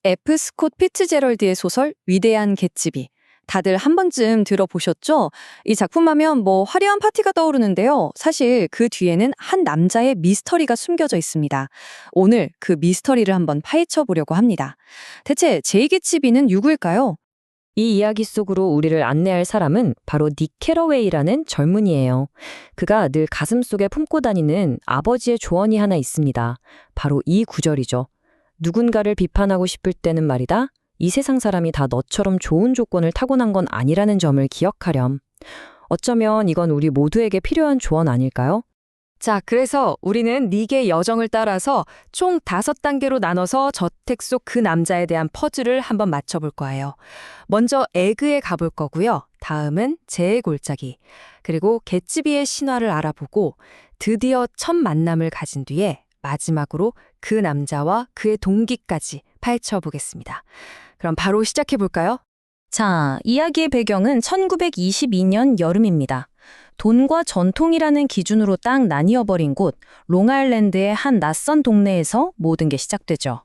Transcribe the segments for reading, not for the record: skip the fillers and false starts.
F. 스콧 피츠제럴드의 소설 위대한 개츠비. 다들 한 번쯤 들어보셨죠? 이 작품 하면 화려한 파티가 떠오르는데요. 사실 그 뒤에는 한 남자의 미스터리가 숨겨져 있습니다. 오늘 그 미스터리를 한번 파헤쳐 보려고 합니다. 대체 제이 개츠비는 누구일까요? 이 이야기 속으로 우리를 안내할 사람은 바로 닉 캐러웨이라는 젊은이예요. 그가 늘 가슴속에 품고 다니는 아버지의 조언이 하나 있습니다. 바로 이 구절이죠. 누군가를 비판하고 싶을 때는 말이다. 이 세상 사람이 다 너처럼 좋은 조건을 타고난 건 아니라는 점을 기억하렴. 어쩌면 이건 우리 모두에게 필요한 조언 아닐까요? 자, 그래서 우리는 닉의 여정을 따라서 총 5단계로 나눠서 저택 속 그 남자에 대한 퍼즐을 한번 맞춰볼 거예요. 먼저 에그에 가볼 거고요. 다음은 제의 골짜기, 그리고 개츠비의 신화를 알아보고 드디어 첫 만남을 가진 뒤에 마지막으로 그 남자와 그의 동기까지 파헤쳐 보겠습니다. 그럼 바로 시작해 볼까요? 자, 이야기의 배경은 1922년 여름입니다. 돈과 전통이라는 기준으로 딱 나뉘어버린 곳, 롱아일랜드의 한 낯선 동네에서 모든 게 시작되죠.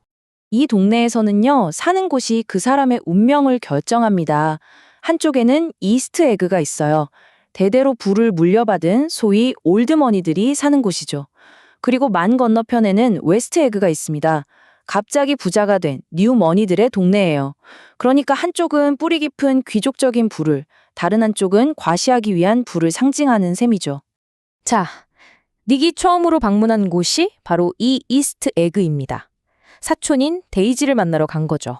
이 동네에서는요, 사는 곳이 그 사람의 운명을 결정합니다. 한쪽에는 이스트 에그가 있어요. 대대로 부를 물려받은 소위 올드머니들이 사는 곳이죠. 그리고 만 건너편에는 웨스트 에그가 있습니다. 갑자기 부자가 된 뉴머니들의 동네예요. 그러니까 한쪽은 뿌리 깊은 귀족적인 부를, 다른 한쪽은 과시하기 위한 부를 상징하는 셈이죠. 자, 닉이 처음으로 방문한 곳이 바로 이 이스트 에그입니다. 사촌인 데이지를 만나러 간 거죠.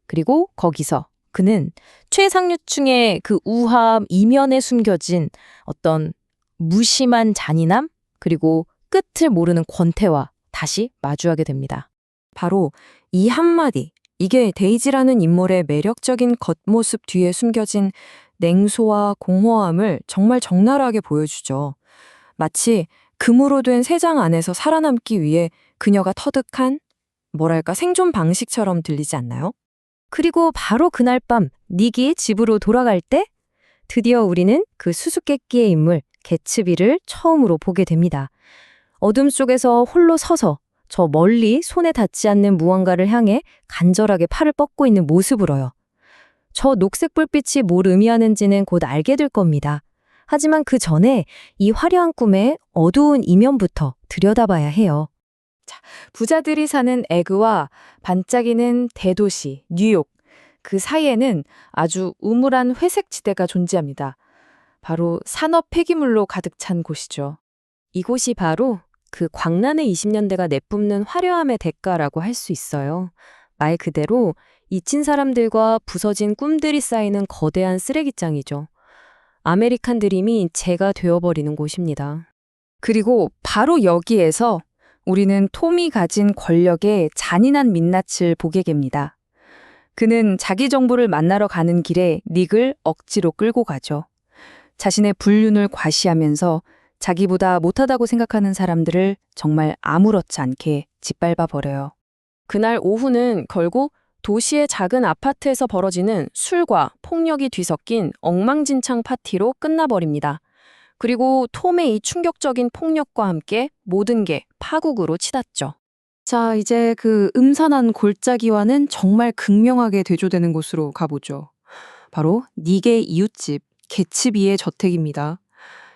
그리고 거기서 그는 최상류층의 그 우함 이면에 숨겨진 어떤 무심한 잔인함, 그리고 끝을 모르는 권태와 다시 마주하게 됩니다. 바로 이 한마디, 이게 데이지라는 인물의 매력적인 겉모습 뒤에 숨겨진 냉소와 공허함을 정말 적나라하게 보여주죠. 마치 금으로 된 새장 안에서 살아남기 위해 그녀가 터득한, 생존 방식처럼 들리지 않나요? 그리고 바로 그날 밤 닉이 집으로 돌아갈 때 드디어 우리는 그 수수께끼의 인물 개츠비를 처음으로 보게 됩니다. 어둠 속에서 홀로 서서 저 멀리 손에 닿지 않는 무언가를 향해 간절하게 팔을 뻗고 있는 모습으로요. 저 녹색 불빛이 뭘 의미하는지는 곧 알게 될 겁니다. 하지만 그 전에 이 화려한 꿈의 어두운 이면부터 들여다봐야 해요. 부자들이 사는 에그와 반짝이는 대도시 뉴욕, 그 사이에는 아주 우물한 회색 지대가 존재합니다. 바로 산업 폐기물로 가득 찬 곳이죠. 이곳이 바로 그 광란의 20년대가 내뿜는 화려함의 대가라고 할 수 있어요. 말 그대로 잊힌 사람들과 부서진 꿈들이 쌓이는 거대한 쓰레기장이죠. 아메리칸 드림이 재가 되어버리는 곳입니다. 그리고 바로 여기에서 우리는 톰이 가진 권력의 잔인한 민낯을 보게 됩니다. 그는 자기 정보를 만나러 가는 길에 닉을 억지로 끌고 가죠. 자신의 불륜을 과시하면서 자기보다 못하다고 생각하는 사람들을 정말 아무렇지 않게 짓밟아 버려요. 그날 오후는 결국 도시의 작은 아파트에서 벌어지는 술과 폭력이 뒤섞인 엉망진창 파티로 끝나버립니다. 그리고 톰의 이 충격적인 폭력과 함께 모든 게 파국으로 치닫죠. 자, 이제 그 음산한 골짜기와는 정말 극명하게 대조되는 곳으로 가보죠. 바로 닉의 이웃집, 개츠비의 저택입니다.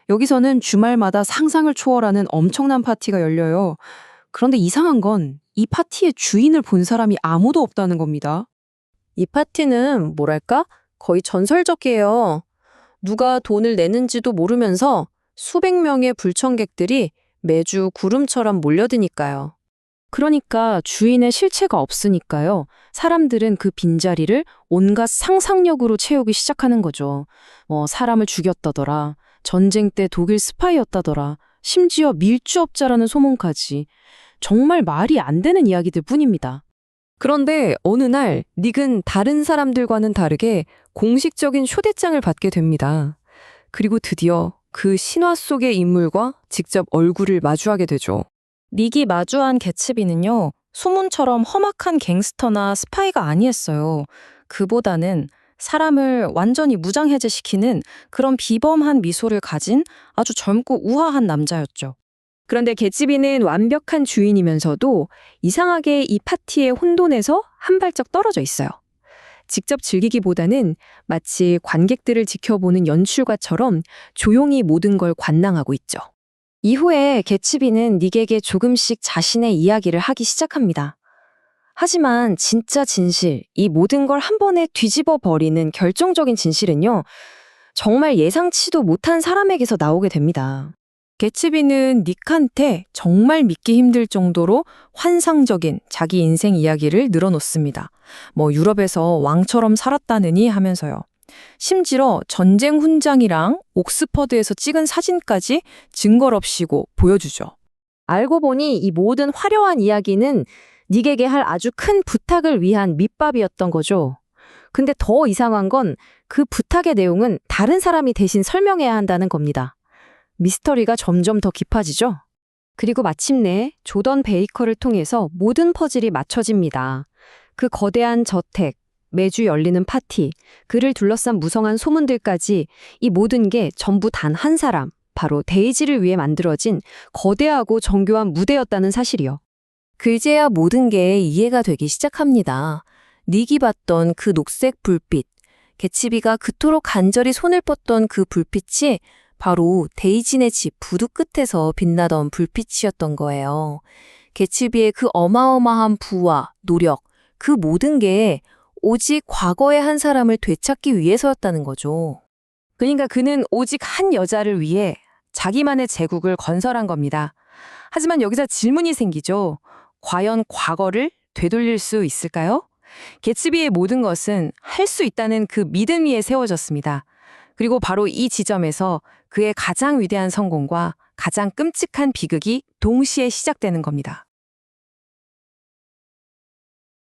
여기서는 주말마다 상상을 초월하는 엄청난 파티가 열려요. 그런데 이상한 건 이 파티의 주인을 본 사람이 아무도 없다는 겁니다. 이 파티는 거의 전설적이에요. 누가 돈을 내는지도 모르면서 수백 명의 불청객들이 매주 구름처럼 몰려드니까요. 그러니까 주인의 실체가 없으니까요. 사람들은 그 빈자리를 온갖 상상력으로 채우기 시작하는 거죠. 사람을 죽였다더라. 전쟁 때 독일 스파이였다더라. 심지어 밀주업자라는 소문까지. 정말 말이 안 되는 이야기들 뿐입니다. 그런데 어느 날 닉은 다른 사람들과는 다르게 공식적인 초대장을 받게 됩니다. 그리고 드디어 그 신화 속의 인물과 직접 얼굴을 마주하게 되죠. 닉이 마주한 개츠비는요, 소문처럼 험악한 갱스터나 스파이가 아니었어요. 그보다는 사람을 완전히 무장해제시키는 그런 비범한 미소를 가진 아주 젊고 우아한 남자였죠. 그런데 개츠비는 완벽한 주인이면서도 이상하게 이 파티의 혼돈에서 한 발짝 떨어져 있어요. 직접 즐기기보다는 마치 관객들을 지켜보는 연출가처럼 조용히 모든 걸 관망하고 있죠. 이후에 개츠비는 닉에게 조금씩 자신의 이야기를 하기 시작합니다. 하지만 진짜 진실, 이 모든 걸 한 번에 뒤집어 버리는 결정적인 진실은요, 정말 예상치도 못한 사람에게서 나오게 됩니다. 개츠비는 닉한테 정말 믿기 힘들 정도로 환상적인 자기 인생 이야기를 늘어놓습니다. 유럽에서 왕처럼 살았다느니 하면서요. 심지어 전쟁 훈장이랑 옥스퍼드에서 찍은 사진까지 증거롭시고 보여주죠. 알고 보니 이 모든 화려한 이야기는 닉에게 할 아주 큰 부탁을 위한 밑밥이었던 거죠. 근데 더 이상한 건 그 부탁의 내용은 다른 사람이 대신 설명해야 한다는 겁니다. 미스터리가 점점 더 깊어지죠. 그리고 마침내 조던 베이커를 통해서 모든 퍼즐이 맞춰집니다. 그 거대한 저택, 매주 열리는 파티, 그를 둘러싼 무성한 소문들까지 이 모든 게 전부 단 한 사람, 바로 데이지를 위해 만들어진 거대하고 정교한 무대였다는 사실이요. 그제야 모든 게 이해가 되기 시작합니다. 닉이 봤던 그 녹색 불빛, 개츠비가 그토록 간절히 손을 뻗던 그 불빛이 바로 데이지네 집 부두 끝에서 빛나던 불빛이었던 거예요. 개츠비의 그 어마어마한 부와 노력, 그 모든 게 오직 과거의 한 사람을 되찾기 위해서였다는 거죠. 그러니까 그는 오직 한 여자를 위해 자기만의 제국을 건설한 겁니다. 하지만 여기서 질문이 생기죠. 과연 과거를 되돌릴 수 있을까요? 개츠비의 모든 것은 할 수 있다는 그 믿음 위에 세워졌습니다. 그리고 바로 이 지점에서 그의 가장 위대한 성공과 가장 끔찍한 비극이 동시에 시작되는 겁니다.